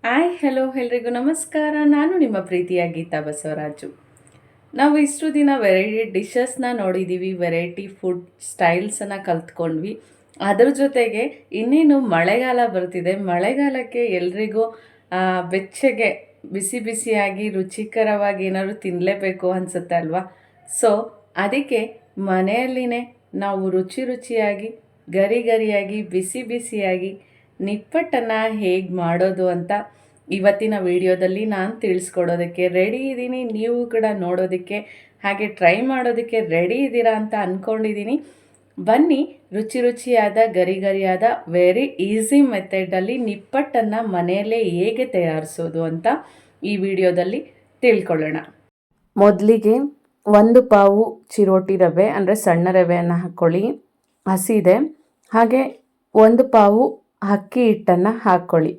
Hi hello ಎಲ್ರಿಗೂ ನಮಸ್ಕಾರ. ನಾನು ನಿಮ್ಮ ಪ್ರೀತಿಯ ಗೀತಾ ಬಸವರಾಜು. ನಾವು ಇಷ್ಟು ದಿನ ವೆರೈಟಿ ಡಿಶಸ್ನ ನೋಡಿದ್ದೀವಿ, ವೆರೈಟಿ ಫುಡ್ ಸ್ಟೈಲ್ಸನ್ನು ಕಲ್ತ್ಕೊಂಡ್ವಿ. ಅದ್ರ ಜೊತೆಗೆ ಇನ್ನೇನು ಮಳೆಗಾಲ ಬರ್ತಿದೆ. ಮಳೆಗಾಲಕ್ಕೆ ಎಲ್ರಿಗೂ ಬೆಚ್ಚಗೆ ಬಿಸಿ ಬಿಸಿಯಾಗಿ ರುಚಿಕರವಾಗಿ ಏನಾದ್ರು ತಿನ್ನಲೇಬೇಕು ಅನಿಸುತ್ತೆ ಅಲ್ವಾ? ಸೊ ಅದಕ್ಕೆ ಮನೆಯಲ್ಲಿನೇ ನಾವು ರುಚಿ ರುಚಿಯಾಗಿ ಗರಿ ಗರಿಯಾಗಿ ಬಿಸಿ ಬಿಸಿಯಾಗಿ ನಿಪ್ಪಟ್ಟನ್ನು ಹೇಗೆ ಮಾಡೋದು ಅಂತ ಇವತ್ತಿನ ವಿಡಿಯೋದಲ್ಲಿ ನಾನು ತಿಳಿಸ್ಕೊಡೋದಕ್ಕೆ ರೆಡಿ ಇದ್ದೀನಿ. ನೀವು ಕೂಡ ನೋಡೋದಕ್ಕೆ ಹಾಗೆ ಟ್ರೈ ಮಾಡೋದಕ್ಕೆ ರೆಡಿ ಇದ್ದೀರಾ ಅಂತ ಅಂದ್ಕೊಂಡಿದ್ದೀನಿ. ಬನ್ನಿ, ರುಚಿ ರುಚಿಯಾದ ಗರಿ ಗರಿಯಾದ ವೆರಿ ಈಸಿ ಮೆಥಡಲ್ಲಿ ನಿಪ್ಪಟ್ಟನ್ನು ಮನೆಯಲ್ಲೇ ಹೇಗೆ ತಯಾರಿಸೋದು ಅಂತ ಈ ವಿಡಿಯೋದಲ್ಲಿ ತಿಳ್ಕೊಳ್ಳೋಣ. ಮೊದಲಿಗೆ 1 ಪಾವು ಚಿರೋಟಿ ರವೆ ಅಂದರೆ ಸಣ್ಣ ರವೆಯನ್ನು ಹಾಕ್ಕೊಳ್ಳಿ, ಹಸಿದೆ. ಹಾಗೆ 1 ಪಾವು ಅಕ್ಕಿ ಹಿಟ್ಟನ್ನು ಹಾಕ್ಕೊಳ್ಳಿ.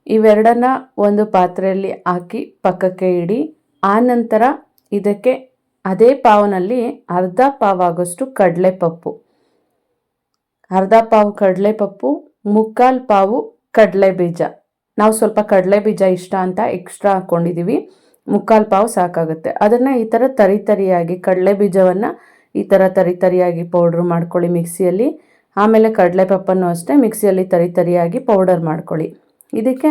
ಇವೆರಡನ್ನ ಒಂದು ಪಾತ್ರೆಯಲ್ಲಿ ಹಾಕಿ ಪಕ್ಕಕ್ಕೆ ಇಡಿ. ಆನಂತರ ಇದಕ್ಕೆ ಅದೇ ಪಾವ್ನಲ್ಲಿ ಅರ್ಧ ಪಾವಾಗೋಷ್ಟು ಕಡಲೆಪಪ್ಪು, ಅರ್ಧ ಪಾವು ಕಡಲೆಪಪ್ಪು, 3/4 ಪಾವು ಕಡಲೆ ಬೀಜ. ನಾವು ಸ್ವಲ್ಪ ಕಡಲೆ ಬೀಜ ಇಷ್ಟ ಅಂತ ಎಕ್ಸ್ಟ್ರಾ ಹಾಕ್ಕೊಂಡಿದ್ದೀವಿ. 3/4 ಪಾವು ಸಾಕಾಗುತ್ತೆ. ಅದನ್ನು ಈ ಥರ ತರಿಯಾಗಿ ಕಡಲೆ ಬೀಜವನ್ನು ಈ ಥರ ತರಿಯಾಗಿ ಪೌಡ್ರ್ ಮಾಡ್ಕೊಳ್ಳಿ ಮಿಕ್ಸಿಯಲ್ಲಿ. ಆಮೇಲೆ ಕಡಲೆಪಪ್ಪನ್ನು ಅಷ್ಟೇ ಮಿಕ್ಸಿಯಲ್ಲಿ ತರಿಯಾಗಿ ಪೌಡರ್ ಮಾಡ್ಕೊಳ್ಳಿ. ಇದಕ್ಕೆ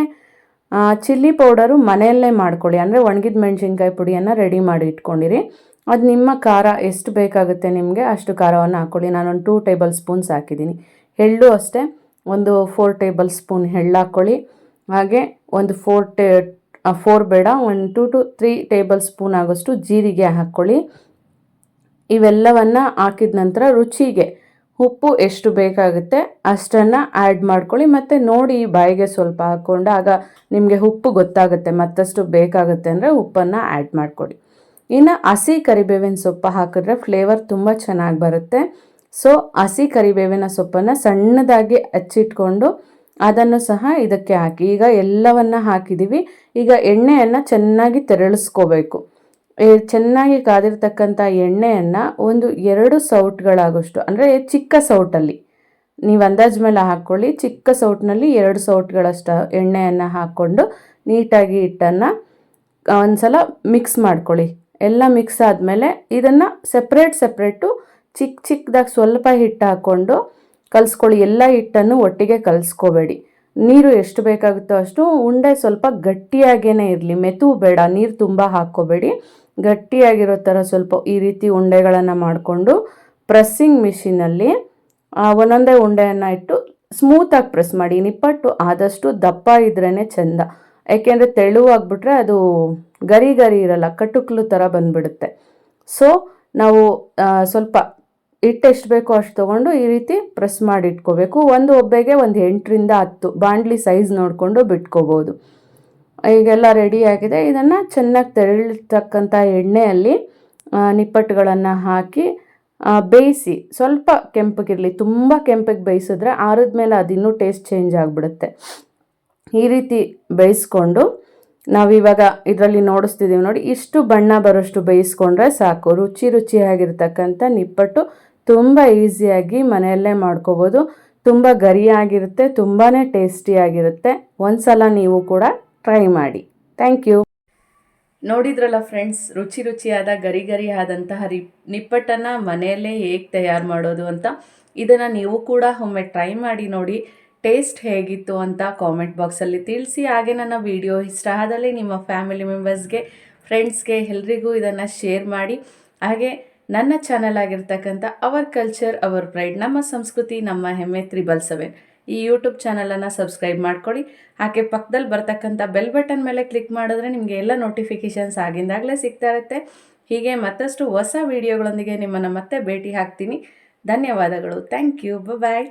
ಚಿಲ್ಲಿ ಪೌಡರು ಮನೆಯಲ್ಲೇ ಮಾಡ್ಕೊಳ್ಳಿ, ಅಂದರೆ ಒಣಗಿದ ಮೆಣಸಿನ್ಕಾಯಿ ಪುಡಿಯನ್ನು ರೆಡಿ ಮಾಡಿ ಇಟ್ಕೊಂಡಿರಿ. ಅದು ನಿಮ್ಮ ಖಾರ ಎಷ್ಟು ಬೇಕಾಗುತ್ತೆ ನಿಮಗೆ ಅಷ್ಟು ಖಾರವನ್ನು ಹಾಕ್ಕೊಳ್ಳಿ. ನಾನೊಂದು 2 ಟೇಬಲ್ ಸ್ಪೂನ್ಸ್ ಹಾಕಿದ್ದೀನಿ. ಎಳ್ಳು ಅಷ್ಟೇ ಒಂದು 4 ಟೇಬಲ್ ಸ್ಪೂನ್ ಎಳ್ಳು ಹಾಕ್ಕೊಳ್ಳಿ. ಹಾಗೆ ಒಂದು 4 ಬೇಡ, ಒಂದು 2 to 3 ಟೇಬಲ್ ಸ್ಪೂನ್ ಆಗೋಷ್ಟು ಜೀರಿಗೆ ಹಾಕ್ಕೊಳ್ಳಿ. ಇವೆಲ್ಲವನ್ನು ಹಾಕಿದ ನಂತರ ರುಚಿಗೆ ಉಪ್ಪು ಎಷ್ಟು ಬೇಕಾಗುತ್ತೆ ಅಷ್ಟನ್ನು ಆ್ಯಡ್ ಮಾಡ್ಕೊಳ್ಳಿ. ಮತ್ತು ನೋಡಿ ಬಾಯಿಗೆ ಸ್ವಲ್ಪ ಹಾಕ್ಕೊಂಡು ಆಗ ನಿಮಗೆ ಉಪ್ಪು ಗೊತ್ತಾಗುತ್ತೆ, ಮತ್ತಷ್ಟು ಬೇಕಾಗುತ್ತೆ ಅಂದರೆ ಉಪ್ಪನ್ನು ಆ್ಯಡ್ ಮಾಡ್ಕೊಳ್ಳಿ. ಇನ್ನು ಹಸಿ ಕರಿಬೇವಿನ ಸೊಪ್ಪು ಹಾಕಿದ್ರೆ ಫ್ಲೇವರ್ ತುಂಬ ಚೆನ್ನಾಗಿ ಬರುತ್ತೆ. ಸೊ ಹಸಿ ಕರಿಬೇವಿನ ಸೊಪ್ಪನ್ನು ಸಣ್ಣದಾಗಿ ಹಚ್ಚಿಟ್ಕೊಂಡು ಅದನ್ನು ಸಹ ಇದಕ್ಕೆ ಹಾಕಿ. ಈಗ ಎಲ್ಲವನ್ನು ಹಾಕಿದ್ದೀವಿ. ಈಗ ಎಣ್ಣೆಯನ್ನು ಚೆನ್ನಾಗಿ ತೆರಳಿಸ್ಕೋಬೇಕು. ಚೆನ್ನಾಗಿ ಕಾದಿರ್ತಕ್ಕಂಥ ಎಣ್ಣೆಯನ್ನು ಒಂದು 2 ಸೌಟ್ಗಳಾಗೋಷ್ಟು, ಅಂದರೆ ಚಿಕ್ಕ ಸೌಟಲ್ಲಿ ನೀವು ಅಂದಾಜು ಮೇಲೆ ಹಾಕ್ಕೊಳ್ಳಿ. ಚಿಕ್ಕ ಸೌಟ್ನಲ್ಲಿ 2 ಸೌಟ್ಗಳಷ್ಟು ಎಣ್ಣೆಯನ್ನು ಹಾಕ್ಕೊಂಡು ನೀಟಾಗಿ ಹಿಟ್ಟನ್ನು ಒಂದು ಸಲ ಮಿಕ್ಸ್ ಮಾಡ್ಕೊಳ್ಳಿ. ಎಲ್ಲ ಮಿಕ್ಸ್ ಆದಮೇಲೆ ಇದನ್ನು ಸೆಪ್ರೇಟು ಚಿಕ್ಕದಾಗಿ ಸ್ವಲ್ಪ ಹಿಟ್ಟು ಹಾಕ್ಕೊಂಡು ಕಲಿಸ್ಕೊಳ್ಳಿ. ಎಲ್ಲ ಹಿಟ್ಟನ್ನು ಒಟ್ಟಿಗೆ ಕಲಿಸ್ಕೋಬೇಡಿ. ನೀರು ಎಷ್ಟು ಬೇಕಾಗುತ್ತೋ ಅಷ್ಟು, ಉಂಡೆ ಸ್ವಲ್ಪ ಗಟ್ಟಿಯಾಗೇ ಇರಲಿ, ಮೆತು ಬೇಡ, ನೀರು ತುಂಬ ಹಾಕ್ಕೋಬೇಡಿ. ಗಟ್ಟಿಯಾಗಿರೋ ಥರ ಸ್ವಲ್ಪ ಈ ರೀತಿ ಉಂಡೆಗಳನ್ನು ಮಾಡಿಕೊಂಡು ಪ್ರೆಸ್ಸಿಂಗ್ ಮಿಷಿನಲ್ಲಿ ಒಂದೊಂದೇ ಉಂಡೆಯನ್ನು ಇಟ್ಟು ಸ್ಮೂತಾಗಿ ಪ್ರೆಸ್ ಮಾಡಿ. ನಿಪ್ಪಟ್ಟು ಆದಷ್ಟು ದಪ್ಪ ಇದ್ರೇ ಚೆಂದ, ಯಾಕೆಂದರೆ ತೆಳುವಾಗ್ಬಿಟ್ರೆ ಅದು ಗರಿ ಇರಲ್ಲ, ಕಟುಕ್ಲು ಥರ ಬಂದುಬಿಡುತ್ತೆ. ಸೊ ನಾವು ಸ್ವಲ್ಪ ಹಿಟ್ಟು ಎಷ್ಟು ಬೇಕೋ ಅಷ್ಟು ತೊಗೊಂಡು ಈ ರೀತಿ ಪ್ರೆಸ್ ಮಾಡಿ ಇಟ್ಕೋಬೇಕು. ಒಂದು ಒಬ್ಬೆಗೆ ಒಂದು 8ರಿಂದ 10 ಬಾಂಡ್ಲಿ ಸೈಜ್ ನೋಡಿಕೊಂಡು ಬಿಟ್ಕೋಬೋದು. ಈಗೆಲ್ಲ ರೆಡಿಯಾಗಿದೆ. ಇದನ್ನು ಚೆನ್ನಾಗಿ ತೆರಳಿರ್ತಕ್ಕಂಥ ಎಣ್ಣೆಯಲ್ಲಿ ನಿಪ್ಪಟ್ಟುಗಳನ್ನು ಹಾಕಿ ಬೇಯಿಸಿ. ಸ್ವಲ್ಪ ಕೆಂಪಗಿರಲಿ, ತುಂಬ ಕೆಂಪಗೆ ಬೇಯಿಸಿದ್ರೆ ಆರಿದ್ಮೇಲೆ ಅದಿನ್ನೂ ಟೇಸ್ಟ್ ಚೇಂಜ್ ಆಗಿಬಿಡುತ್ತೆ. ಈ ರೀತಿ ಬೇಯಿಸ್ಕೊಂಡು ನಾವಿವಾಗ ಇದರಲ್ಲಿ ನೋಡಿಸ್ತಿದ್ದೀವಿ ನೋಡಿ, ಇಷ್ಟು ಬಣ್ಣ ಬರೋಷ್ಟು ಬೇಯಿಸ್ಕೊಂಡ್ರೆ ಸಾಕು. ರುಚಿಯಾಗಿರ್ತಕ್ಕಂಥ ನಿಪ್ಪಟ್ಟು ತುಂಬ ಈಸಿಯಾಗಿ ಮನೆಯಲ್ಲೇ ಮಾಡ್ಕೋಬೋದು. ತುಂಬ ಗರಿಯಾಗಿರುತ್ತೆ, ತುಂಬಾ ಟೇಸ್ಟಿಯಾಗಿರುತ್ತೆ. ಒಂದು ಸಲ ನೀವು ಕೂಡ ಟ್ರೈ ಮಾಡಿ. Thank you. ನೋಡಿದ್ರಲ್ಲ ಫ್ರೆಂಡ್ಸ್, ರುಚಿಯಾದ ಗರಿ ಆದಂತಹ ನಿಪ್ಪಟ್ಟನ್ನು ಮನೆಯಲ್ಲೇ ಹೇಗೆ ತಯಾರು ಮಾಡೋದು ಅಂತ. ಇದನ್ನು ನೀವು ಕೂಡ ಒಮ್ಮೆ ಟ್ರೈ ಮಾಡಿ ನೋಡಿ. ಟೇಸ್ಟ್ ಹೇಗಿತ್ತು ಅಂತ ಕಾಮೆಂಟ್ ಬಾಕ್ಸಲ್ಲಿ ತಿಳಿಸಿ. ಹಾಗೆ ನನ್ನ ವಿಡಿಯೋ ಇಷ್ಟ ಆದಲ್ಲಿ ನಿಮ್ಮ ಫ್ಯಾಮಿಲಿ ಮೆಂಬರ್ಸ್ಗೆ, ಫ್ರೆಂಡ್ಸ್ಗೆ ಎಲ್ರಿಗೂ ಇದನ್ನು ಶೇರ್ ಮಾಡಿ. ಹಾಗೆ ನನ್ನ ಚಾನಲ್ ಆಗಿರ್ತಕ್ಕಂಥ ಅವರ್ ಕಲ್ಚರ್ ಅವರ್ ಪ್ರೈಡ್, ನಮ್ಮ ಸಂಸ್ಕೃತಿ ನಮ್ಮ ಹೆಮ್ಮೆ 777 ಈ ಯೂಟ್ಯೂಬ್ ಚಾನಲನ್ನು ಸಬ್ಸ್ಕ್ರೈಬ್ ಮಾಡ್ಕೊಳ್ಳಿ. ಹಾಗೆ ಪಕ್ಕದಲ್ಲಿ ಬರ್ತಕ್ಕಂಥ ಬೆಲ್ ಬಟನ್ ಮೇಲೆ ಕ್ಲಿಕ್ ಮಾಡಿದ್ರೆ ನಿಮಗೆ ಎಲ್ಲ ನೋಟಿಫಿಕೇಷನ್ಸ್ ಆಗಿಂದಾಗಲೇ ಸಿಗ್ತಾ ಇರುತ್ತೆ. ಹೀಗೆ ಮತ್ತಷ್ಟು ಹೊಸ ವಿಡಿಯೋಗಳೊಂದಿಗೆ ನಿಮ್ಮನ್ನು ಮತ್ತೆ ಭೇಟಿ ಆಗ್ತೀನಿ. ಧನ್ಯವಾದಗಳು. Thank you. ಬಾಯ್.